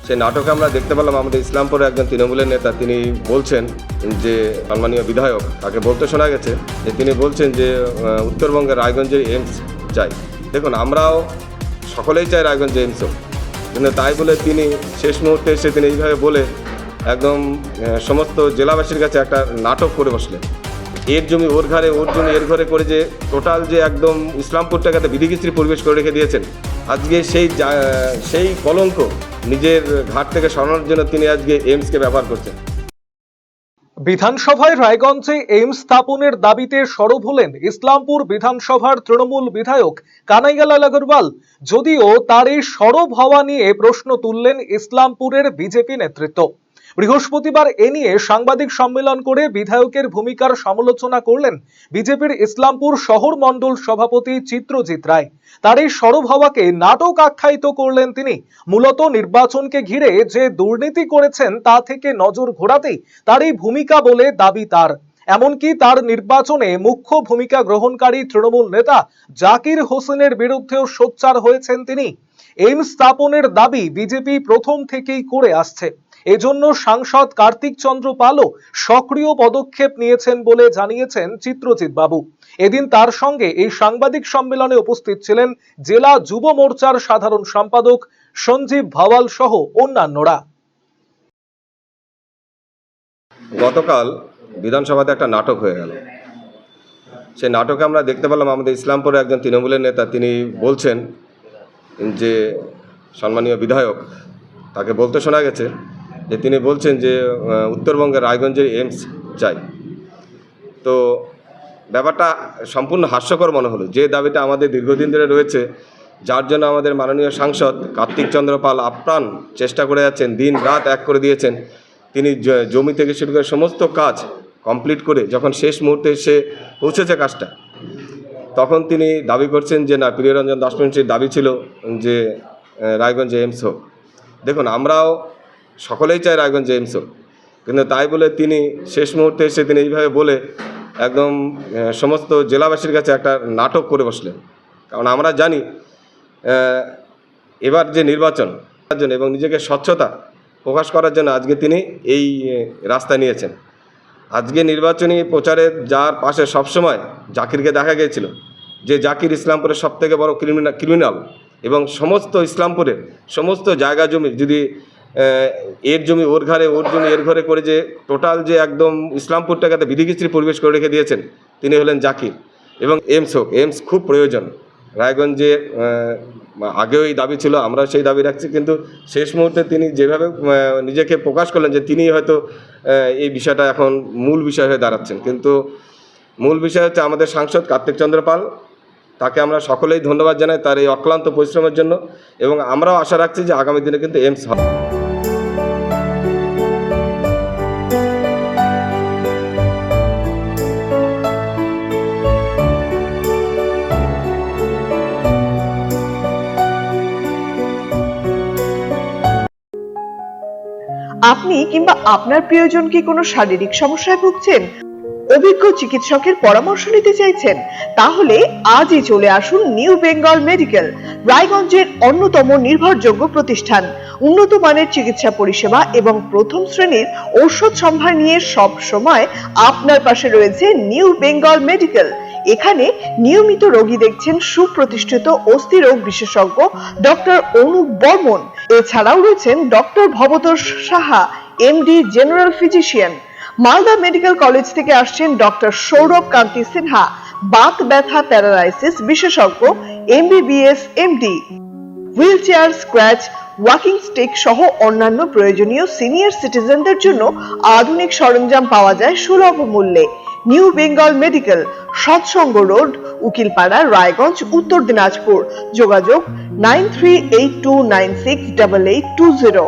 সেই নাটকে আমরা দেখতে পেলাম আমাদের ইসলামপুরের একজন তৃণমূলের নেতা তিনি বলছেন যে সম্মানীয় বিধায়ক তাকে বলতে শোনা গেছে যে তিনি বলছেন যে উত্তরবঙ্গের রায়গঞ্জে এইমস চাই। দেখুন, আমরাও সকলেই চাই রায়গঞ্জে এইমস হোক, কিন্তু তাই বলে তিনি শেষ মুহূর্তে এসে তিনি এইভাবে বলে একদম সমস্ত জেলাবাসীর কাছে একটা নাটক করে বসলেন। এর জমি ওর ঘরে, ওর জমি এর ঘরে করে যে টোটাল যে একদম ইসলামপুরটাকে একটা বিধিকিস্ত্রী পরিবেশ করে রেখে দিয়েছেন। আজকে সেই কলঙ্ক নিজের ঘাট থেকে সরানোর জন্য তিনি আজকে এইমসকে ব্যবহার করছেন। বিধানসভায় রায়গঞ্জে এইমস স্থাপনের দাবিতে সরব হলেন ইসলামপুর বিধানসভার তৃণমূল বিধায়ক কানাইয়ালাল আগরওয়াল। যদিও তার এই সরব হওয়া নিয়ে প্রশ্ন তুললেন ইসলামপুরের বিজেপি নেতৃত্ব। বৃহস্পতিবার এ নিয়ে সাংবাদিক সম্মেলন করে বিধায়কের ভূমিকার সমালোচনা করলেন বিজেপির ইসলামপুর শহর মণ্ডল সভাপতি চিত্রজিৎ রায়। তার এই সরব হওয়াকে নাটক আখ্যায়িত করলেন তিনি। মূলত নির্বাচনকে ঘিরে যে দুর্নীতি করেছেন তা থেকে নজর ঘোরাতেই তার এই ভূমিকা বলে দাবি তার। এমনকি তার নির্বাচনে মুখ্য ভূমিকা গ্রহণকারী তৃণমূল নেতা জাকির হোসেনের বিরুদ্ধেও সোচ্চার হয়েছেন তিনি। এইমস স্থাপনের দাবি বিজেপি প্রথম থেকেই করে আসছে। এজন্য সাংসদ কার্তিক চন্দ্র পালও সক্রিয় পদক্ষেপ নিয়েছেন বলে জানিয়েছেন চিত্রজিৎ বাবু। এদিন তার সঙ্গে এই সাংবাদিক সম্মেলনে উপস্থিত ছিলেন জেলা যুব মোর্চার সাধারণ সম্পাদক সঞ্জীব ভাওয়াল সহ অন্যান্যরা। গতকাল বিধানসভাতে একটা নাটক হয়ে গেল। সেই নাটকে আমরা দেখতে পেলাম আমাদের ইসলামপুরের একজন তৃণমূলের নেতা তিনি বলছেন যে সম্মানীয় বিধায়ক তাকে বলতে শোনা গেছে যে তিনি বলছেন যে উত্তরবঙ্গের রায়গঞ্জে এইমস চাই। তো ব্যাপারটা সম্পূর্ণ হাস্যকর মনে হলো। যে দাবিটা আমাদের দীর্ঘদিন ধরে রয়েছে, যার জন্য আমাদের মাননীয় সাংসদ কার্তিক চন্দ্র পাল আপ্রাণ চেষ্টা করে যাচ্ছেন, দিন রাত এক করে দিয়েছেন। তিনি জমি থেকে শুরু করে সমস্ত কাজ কমপ্লিট করে যখন শেষ মুহূর্তে এসে পৌঁছেছে কাজটা, তখন তিনি দাবি করছেন যে না, প্রিয়রঞ্জন দাসমুন্সির দাবি ছিল যে রায়গঞ্জে এইমস হোক। দেখুন, আমরাও সকলেই চাই রায়গঞ্জে এইমস হোক, কিন্তু তাই বলে তিনি শেষ মুহূর্তে এসে তিনি এইভাবে বলে একদম সমস্ত জেলাবাসীর কাছে একটা নাটক করে বসলেন। কারণ আমরা জানি এবার যে নির্বাচন জন্য এবং নিজেকে স্বচ্ছতা প্রকাশ করার জন্য আজকে তিনি এই রাস্তা নিয়েছেন। আজকে নির্বাচনী প্রচারে যার পাশে সবসময় জাকিরকে দেখা গিয়েছিল, যে জাকির ইসলামপুরের সবথেকে বড় ক্রিমিনাল এবং সমস্ত ইসলামপুরের সমস্ত জায়গা জমি যদি এর জমি ওর ঘরে, ওর জমি এর ঘরে করে যে টোটাল যে একদম ইসলামপুরটাকে একটা বিধিকিস্ত্রী পরিবেশ করে রেখে দিয়েছেন, তিনি হলেন জাকির। এবং এইমস হোক, এইমস খুব প্রয়োজন। রায়গঞ্জে আগেও এই দাবি ছিল, আমরা সেই দাবি রাখছি, কিন্তু শেষ মুহূর্তে তিনি যেভাবে নিজেকে প্রকাশ করলেন যে তিনি হয়তো এই বিষয়টা এখন মূল বিষয় হয়ে দাঁড়াচ্ছেন। কিন্তু মূল বিষয় হচ্ছে আমাদের সাংসদ কার্তিক চন্দ্র পাল। তাকে আমরা সকলেই ধন্যবাদ জানাই তার এই অক্লান্ত পরিশ্রমের জন্য, এবং আমরাও আশা রাখছি যে আগামী দিনে কিন্তু এইমস হবে। আপনি কিংবা আপনার প্রিয়জন কি কোনো শারীরিক সমস্যায় ভুগছেন, অভিজ্ঞ চিকিৎসকের পরামর্শ নিতে চাইছেন? তাহলে আজই চলে আসুন নিউ বেঙ্গল মেডিকেল, রায়গঞ্জের অন্যতম নির্ভরযোগ্য প্রতিষ্ঠান। উন্নত মানের চিকিৎসা পরিষেবা এবং প্রথম শ্রেণীর ঔষধ সম্ভার নিয়ে সব সময় আপনার পাশে রয়েছে নিউ বেঙ্গল মেডিকেল। এখানে নিয়মিত রোগী দেখছেন সুপ্রতিষ্ঠিত অস্থিরোগ বিশেষজ্ঞ ডক্টর অনুপ বর্মন। এছাড়াও রয়েছেন doctor Bhabatosh Saha, MD general physician. Malda medical college থেকে আসছেন ডক্টর সৌরভ কান্তি সিনহা, বাত ব্যথা প্যারালাইসিস বিশেষজ্ঞ, MBBS MD. Wheel chair, scratch, walking stick সহ অন্যান্য প্রয়োজনীয় সিনিয়র সিটিজেনদের জন্য আধুনিক সরঞ্জাম পাওয়া যায় সুলভ মূল্যে। নিউ বেঙ্গল মেডিকেল, সৎসঙ্গ রোড, উকিলপাড়া, রায়গঞ্জ, উত্তর দিনাজপুর। যোগাযোগ 9382968820।